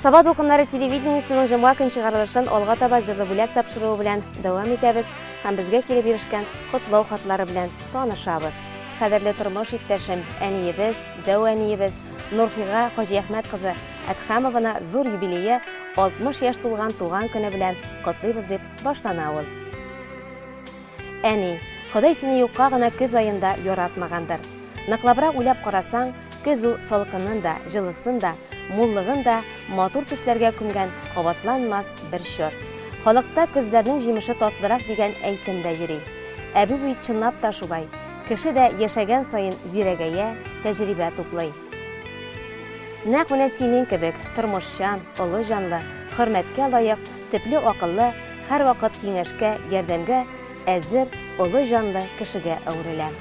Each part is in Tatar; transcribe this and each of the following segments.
Саба докумнары телевидениесінің жымға күн шығарылышын олға таба жылы бүләк тапшыруы белән дәвам итәбез һәм безгә килеп ирешкән котлау хатлары белән танышабыз. Кадерле тормыш иптәшем, әниебез, дәү әниебез Нурфига Хаҗиәхмәт кызы Әдхәмованы зур юбилее 60 яшь тулган туган көне белән котлыйбыз дип башлана ул. Әни, Ходай сине юкка гына көз айында яратмагандыр. Ныклабрак уйлап карасаң, көз ул салкынын да, җылысын да, муллыгын да матур төсләргә күмгән кабатланмас бер чор. Халыкта күзләрнең җимеше татлырак дигән әйтем дә йөри. Ә бу бит чынлап та шулай. Кеше дә яшәгән саен зирәгәя, тәҗрибә туплый. Нәкъ менә синең кебек тормышчан, олы җанлы, хөрмәткә лаек, төпле акыллы, һәрвакыт киңәшкә, ярдәмгә әзер, олы җанлы кешегә әверелә.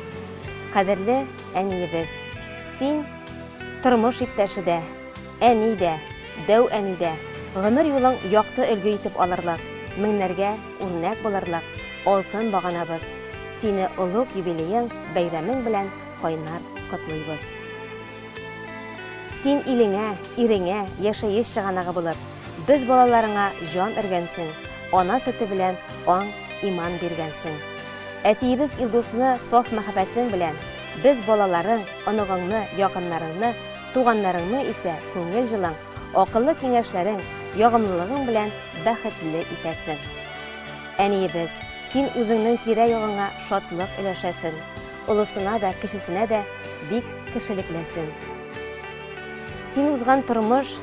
Кадерле әниебез, син тормыш иптәше дә, әни дә, дәү әни дә, гомер юлың якты өлге итеп алырлык, меңнәргә үрнәк булырлык, алтын баганабыз. Сине олуг юбилеең, бәйрәмең белән кайнар котлыйбыз. Син илеңә, иреңә яшәеш чыганагы булып, без балаларыңа җан өргәнсең, ана сөте белән аң, иман биргәнсең. Әтиебез Илдусны саф мәхәббәтең белән, без балаларың, оныгыңны, якыннарыңны, туганнарыңны исә күңел җылың, акыллы киңәшләрең, ягымлылыгың белән бәхетле итәсең. Әниебез, син үзеңнең тирә-ягыңа шатлык өләшәсең, улысына да, кешесенә дә бик кешелекләсең. Син узган тормыш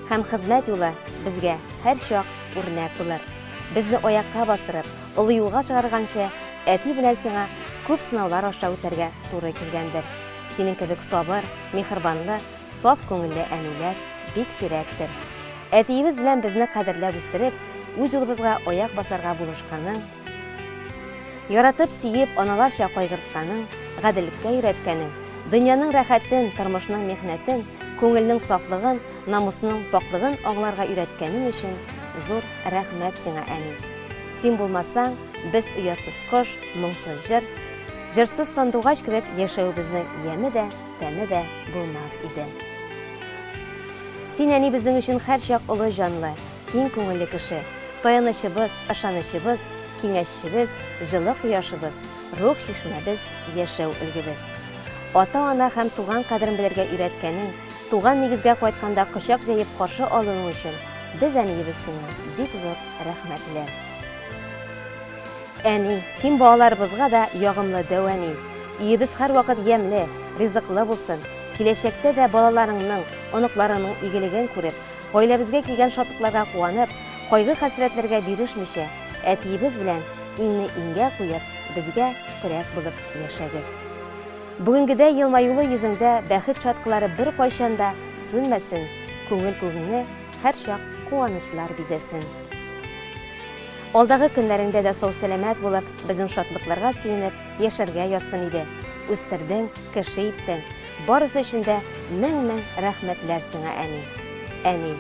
һәм хезмәт юлы безгә һәр чак үрнәк булыр. Безне аякка бастырып, олы юлга чыгарганчы, әти белән сиңа күп сынаулар аша үтәргә туры килгәндер. Синең кебек сабыр, мехрибанлы, саф күңелле әниләр бик сирәктер. Әтиебез белән безне кадерләп үстереп, үз юлыбызга аяк басарга булышканың, яратып сөеп, аналарча кайгыртканың, гаделлеккә өйрәткәнең, дөньяның рәхәтен, тормышның мехнәтен, күңелнең сафлыгын, намусның паклыгын аңларга өйрәткәнең өчен зур рәхмәт сиңа, әни. Син булмасаң, без оятсыз кош, моңсыз җыр, җырсыз сандугач кебек яшәүебезнең яме дә, тәме дә булмас иде. Син, әни, безнең өчен һәр чак олы җанлы, киң күңелле кеше, таянычыбыз, ышанычыбыз, киңәшчебез, җылы кояшыбыз, рух чишмәбез, яшәү өлгебез. Ата-ана һәм туган кадерен белергә өйрәткәнең, туган нигезгә кайтканда кочак җәеп каршы алуың өчен без әниебез сиңа бик зур рәхмәтле. Әни, син балаларыбызга да ягымлы дәү әни. Өебез һәрвакыт ямьле, ризыклы булсын. Киләчәктә дә балаларыңның, оныкларыңның игелеген күреп, гаиләбезгә килгән шатлыкларга куанып, кайгы-хәсрәтләргә бирешмичә, әтиебез белән иңне иңгә куеп, безгә терәк булып яшәгез. Бүгенгедә елмаюлы йөзеңдә бәхет шаткылары бер кайчанда сүнмәсен, күңел күгеңне һәр чак куанычлар бизәсен. Алдагы көннәреңдә дә сау-сәламәт булып, безнең шатлыкларга сөенеп, яшәргә язсын иде. Үстердең, кеше иттең. Барысы өчен дә мең-мең рәхмәтләр сиңа, әни. Әни,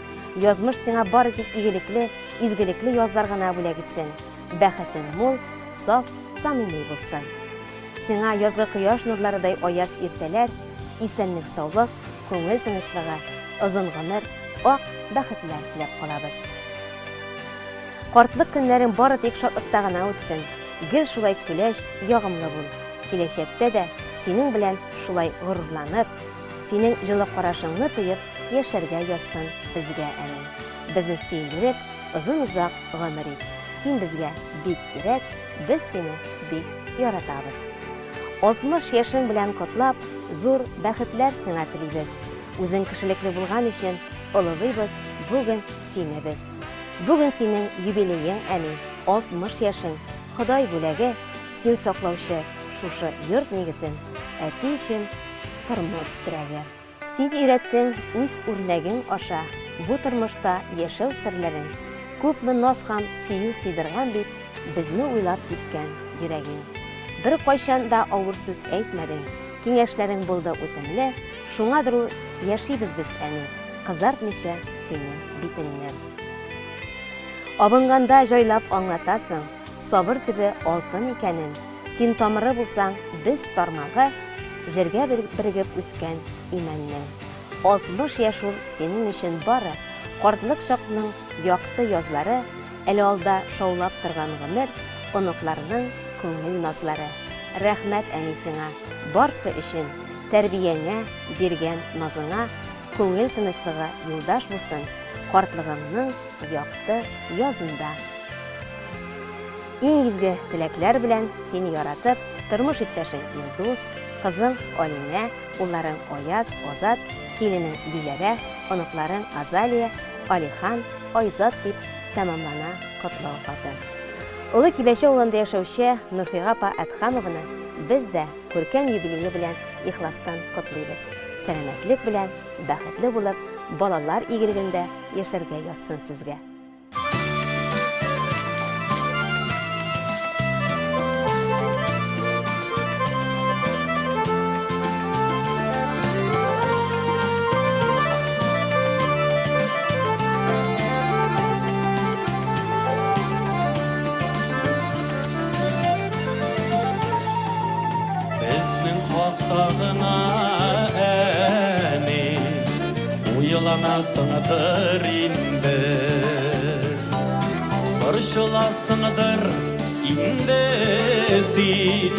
язмыш сиңа бары тик игелекле, изгелекле язлар гына бүләк итсен. Бәхетең мул, саф, самими булсын. Сиңа язгы кояш нурларыдай аяз иртәләр, исәнлек, саулык, күңел тынычлыгы, озын гомер, ак бәхетләр теләп калабыз. Картлык көннәрең бары тик шатлыкта гына үтсен. Гел шулай көләч, ягымлы бул. Киләчәктә дә синең белән шулай горурланып, синең җылы карашыңны тоеп, яшәргә язсын безгә, әни. Безне сөендереп, озын-озак гомер ит. Син безгә бик кирәк, без сине бик яратабыз. 60 яшың белән котлап, зур бәхетләр сиңа телибез. Үзең кешелекле булган өчен олылыйбыз бүген сине без. Бүген синең юбилеең, әни, 60 яшың, Ходай бүләге, син саклаучы шушы йорт нигезен, әти өчен тормыш терәге. Син өйрәттең үз үрнәгең аша, бу тормышта яшәү серләрен, күпме наз һәм сөю сыйдырган бит безне уйлап киткән йөрәгең. Бер кайчан да авыр сүз әйтмәдең, киңәшләрең булды үтемле, шуңадыр ул яшибез без, әни, кызартмыйча сине битеңне. Абынганда җайлап аңлатасың, сабыр төбе алтын икәнен, син тамыры булсаң, без тармагы, җиргә бирегеп үскән имәннең. 60 яшь ул синең өчен бары, картлык чакның якты язлары, әле алда шаулап торган гомер, оныкларның күңел назлары. Рәхмәт әнисеңә, барсы өчен, тәрбиеңә биргән назыңа, күңел тынычлыгы юлдаш булсын, картлыгыңның якты язында. Иң изге теләкләр белән сине яратып, тормыш иптәшең Илдус, кызың Алинә, улларың Аяз, Азат, киленең Диләрә, оныкларың Азалия, Алихан, Айзат дип тәмамлана котлау хаты. Улы Кибәче авылында яшәүче Нурфига апа Әдхамованы без дә күркәм юбилее белән ихластан котлыйбыз. Сәламәтлек белән, бәхетле булып, балалар игелегендә яшәргә язсын сезгә. Uyulanasındır indi, Barışılasındır indi sin,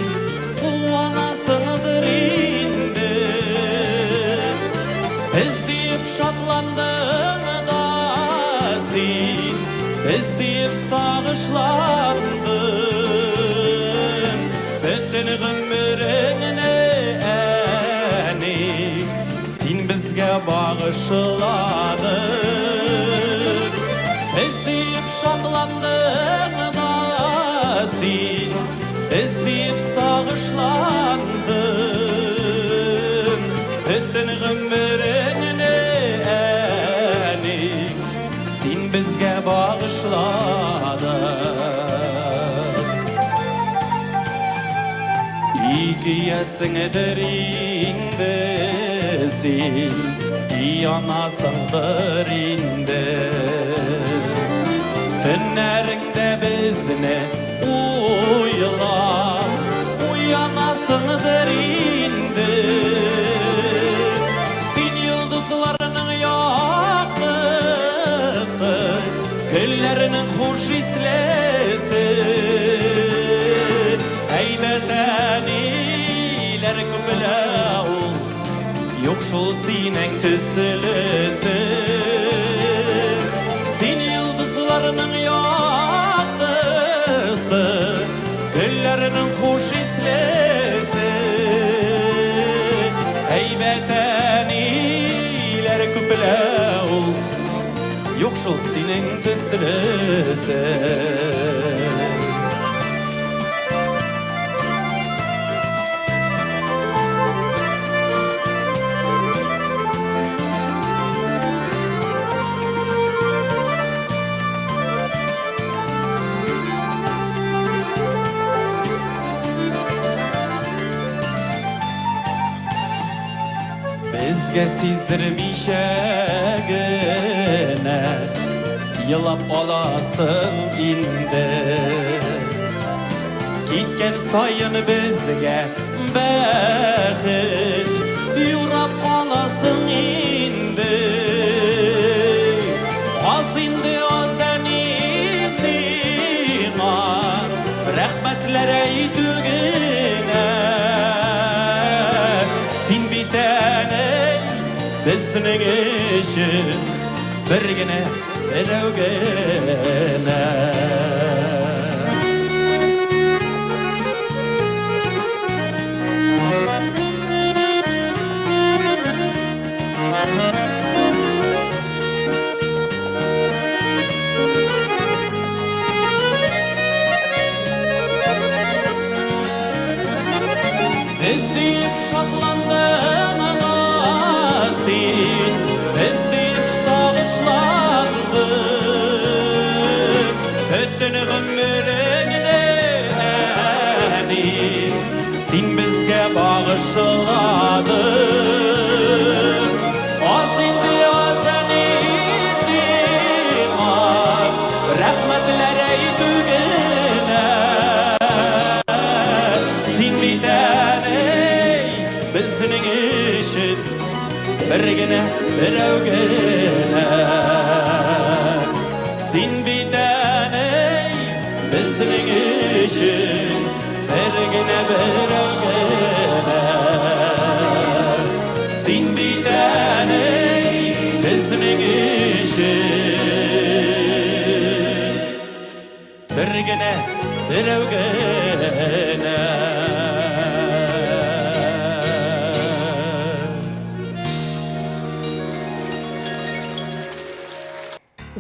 Uvanasındır indi. Ezdeyip şatlandın da sin, Ezdeyip sağışlandın, Bütün gümrüğüne bizge bağışladın, ezdeyip şatlandın da sin, ezdeyip sağışlandın, bütün gümrüğüne enik, sin bizge bağışladın. İki yesindir indi, İyi anasındır indi, Tünlerinde bizne uyla, Uyanasındır indi. Sin yıldızlarının yaktısı, Küllerinin hoş islesi, Eybeten iler kübüle yok şol sinen tüsülüsü, Sin yıldızlarının yaktısı, Güllerinin hoş islesi, Heybeten iler küple ol, yok şol sinen tüsülüsü. Bizge sizdirmişegine yılap olasın indi, Gitken sayın bizge bexit yurap olasın indi. Az indi az enisina rahmetlere yitügine, Sin bitene bizning işin birgine edevgene. Ezdeyip şatlandın sin, ezdeyip sağışlandın, Bütün gümrüğüne enik, Sin bizge bağışladın. Az indi az enisin var, Rahmetlere yitügene, Sin bitene bizning işin birgine edevgene. bir gene Sin bitene bizning işin bir gene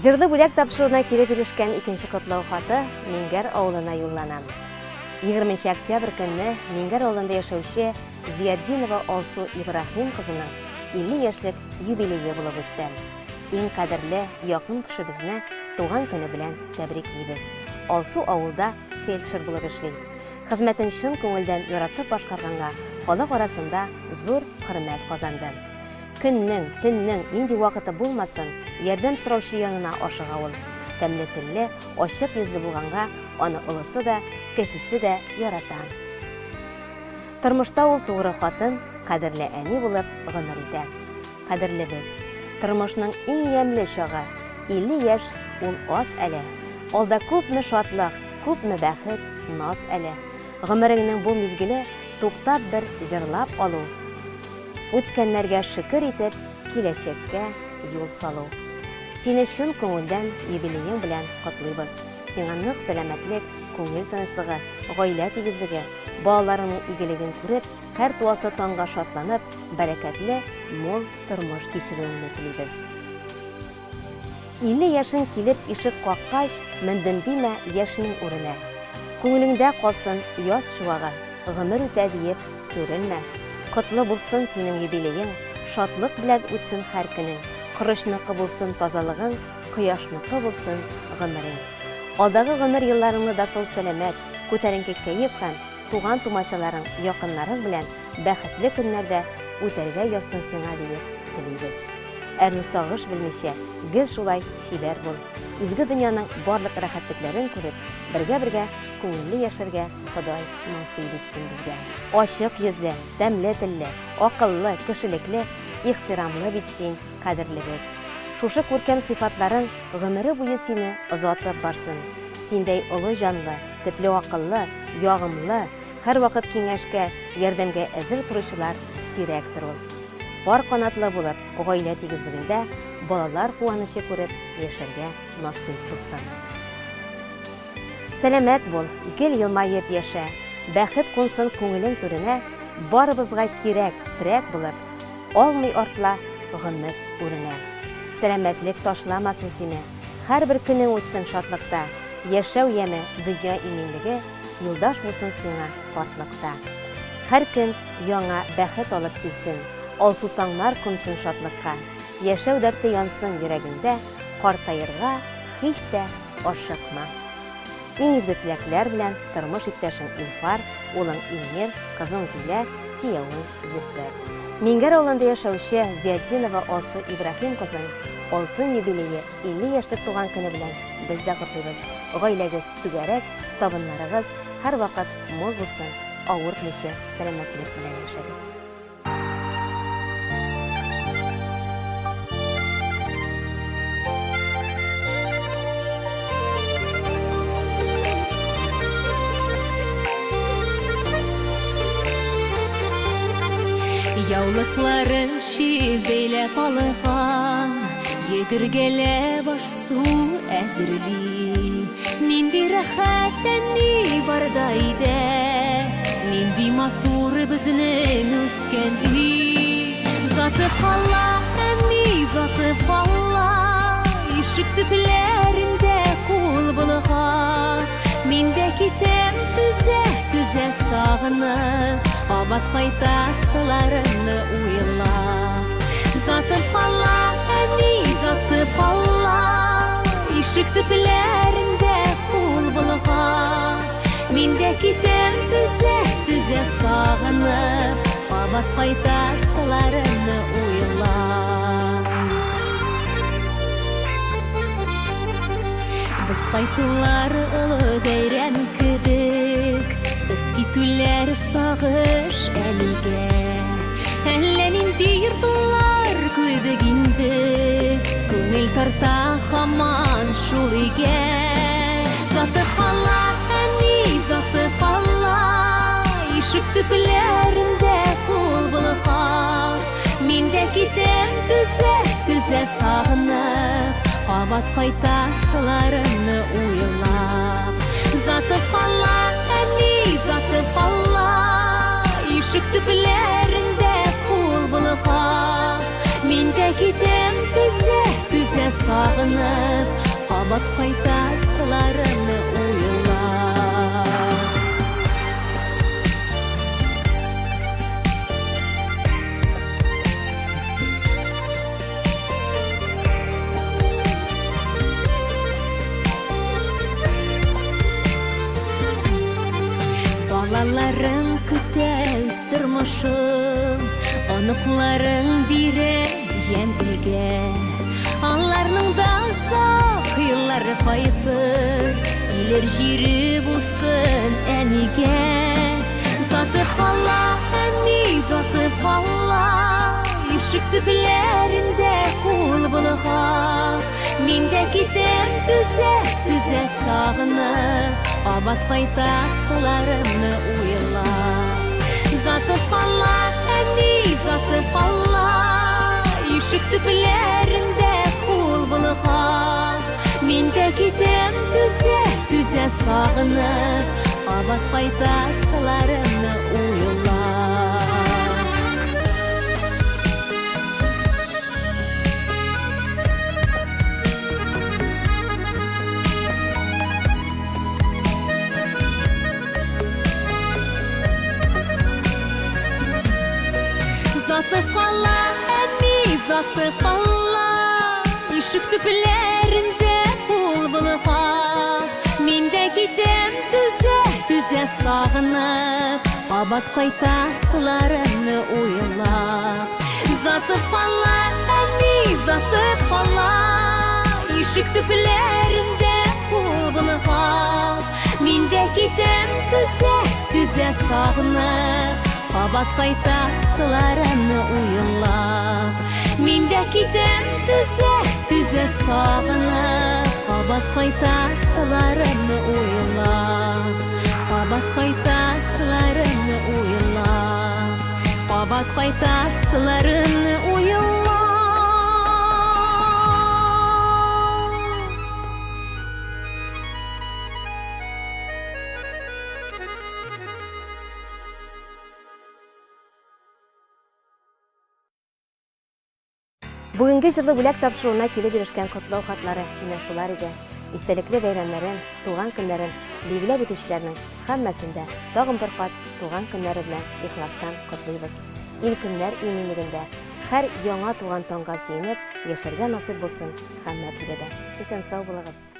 Жырлы бүләк тапшыруына килеп ирешкән икенче котлау хаты Мингәр авылына юллана. 20 октябрь көнне Мингәр авылында яшәүче Зияддинова Алсу Ибрахим кызының 50 яшьлек юбилее булып үтте. Иң кадерле якын кешебезне туган көне белән тәбриклибез. Алсу авылда фельдшер булып эшли. Хезмәтен чын күңелдән яратып башкарганга халык арасында зур хөрмәт казанды. Көннең, төннең инде вакыты булмасын, ярдәм сораучы янына ашыга ул. Тәмле телле, ачык йөзле булганга, аны улысы да, кешесе дә ярата. Тормышта ул тугры хатын, кадерле әни булып гомер итә. Кадерлебез, тормышның иң ямьле чагы, 50 яшь, ул аз әле. Алда күпме шатлык, күпме бәхет, наз әле. Гомереңнең бу мизгеле туктап бер җырлап алу. Үткәннәргә шөкер итеп, киләчәккә юл салу. Сине чын күңелдән юбилеең белән котлыйбыз. Сиңа нык сәламәтлек, күңел тынычлыгы, гаилә тигезлеге, балаларыңның игелеген күреп, һәр туасы таңга шатланып, бәрәкәтле, мол тормыш кичерүеңне телибез. 50 яшың килеп ишек каккач, мендем димә яшьнең урыны. Күңелеңдә калсын яз чуагы, гомер үтә диеп сүрелмә. Котлы булсын синең юбилеең, шатлык белән үтсен һәр көнең. Кырышныкы булсын тазалыгың, кояшныкы булсын гомерең. Алдагы гомер елларыңны да сау сәламәт, күтәренке кәеф һәм туган тумачаларың, якыннарың белән бәхетле көннәрдә үтәргә язсын сиңа диеп телибез. Әрне сагыш белмичә, гел шулай шибәр бул. Изге дөньяның барлык рәхәтлекләрен күреп, бергә күңелле яшәргә Ходай насыйп итсен безгә. Ачык йөзле, тәмле телле, акыллы, кешелекле, ихтирамлы бит син, кадерлебез. Шушы күркәм сыйфатларың гомере буе сине озатып барсын. Синдәй олы җанлы, төпле акыллы, ягымлы, һәр вакыт киңәшкә, ярдәмгә әзер торучылар сирәктер ул. Бар канатлы булып, гаилә тигезлегендә балалар куанычы күреп яшәргә насыйп булсын. Сәламәт бул, гел елмаеп яшә, бәхет кунсын күңелең түренә, барыбызга кирәк, терәк булып, алмый артла гомер үренә. Сәламәтлек ташламасын сине, һәр бер көнең үтсен шатлыкта, яшәү яме, дөнья иминлеге, юлдаш булсын сиңа картлыкта. Һәр көн яңа бәхет алып килсен, алсу таңнар күмсен шатлыкка, яшәү дәрте янсын йөрәгендә, картаерга һич тә ашыкма. Иң изге теләкләр белән тормыш иптәшең Илфар, улың Илмир, кызың Зилә, киявең Зөфәр. Мингәр авылында яшәүче Зияддинова Алсу Ибрахим кызының алтын юбилее 50 яшьлек туган көне белән без дә котлыйбыз. Гаиләгез түгәрәк, табыннарыгыз һәр вакыт мул булсын, авыртмыйча сәламәтлек белән яшәгез. Яулыкларын шибейләп алыган, йөгергәлә баш су әзерли. Нинди рәхәт әни барда иде, нинди матур безнең үскән үй. Заты кала, әни заты кала, ишек төпләрендә кул булган. Мин дә китәм түзә сагынып, Абат кайтасыларымны уйла. Затып кала, әни затып кала, ишек төпләрендә кул булган. Мин дә китәм түзә сагынып, Абат кайтасыларымны уйла. Без кайтулар олы бәйрәм кебек, без китүләр сагыш әлегә. Әллә нинди йортлар күрдек инде, күңел тарта һаман шул өйгә. Затып кала, әни затып кала, төпләрендә ул булган. Мин дә китәм түзә сагынып, кабат кайтасыларымны уйлап. Заты кала, әни заты кала, ишек төпләрендә ул булган. Мин дә китәм түзә сагынып, кабат кайтасыларымны уйлап. Балаларың көтә үз тормышын, оныкларың бирә ямбегә. Аларның да сак еллары кайтыр, илер җире булсын әнигә. Заты кала, әни заты кала, ишек төпләрендә ул булган. Мин дә китәм түзә сагынып, кабат кайтасыларымны уйлап. Заты кала, әни заты кала, ишек төпләрендә ул булган. Мин дә китәм түзә сагынып, кабат кайтасыларымны уйлап. Заты кала, әни заты кала, ишек төпләрендә ул булган. Мин дә китәм түзә сагынып, кабат кайтасыларымны уйлап. Заты кала, әни заты кала, ишек төпләрендә ул булган. Мин дә китәм түзә сагынып, кабат кайтасыларымны уйлап. Мин дә китәм түзә сагынып, кабат кайтасыларымны уйлап. Кабат кайтасыларымны уйлап. Кабат кайтасыларымны уйлап. Бүгенге җырлы бүләк тапшыруына килеп ирешкән котлау хатлары менә шулар иде. Истәлекле бәйрәмнәрен, туган көннәрен билгеләп үтүчеләрнең һәммәсендә тагын бер кат туган көннәре белән ихластан котлыйбыз. Ил көннәр иминлегендә һәр яңа туган таңга сөенеп яшәргә насыйп булсын һәммәгезгә дә. Исән сау булыгыз.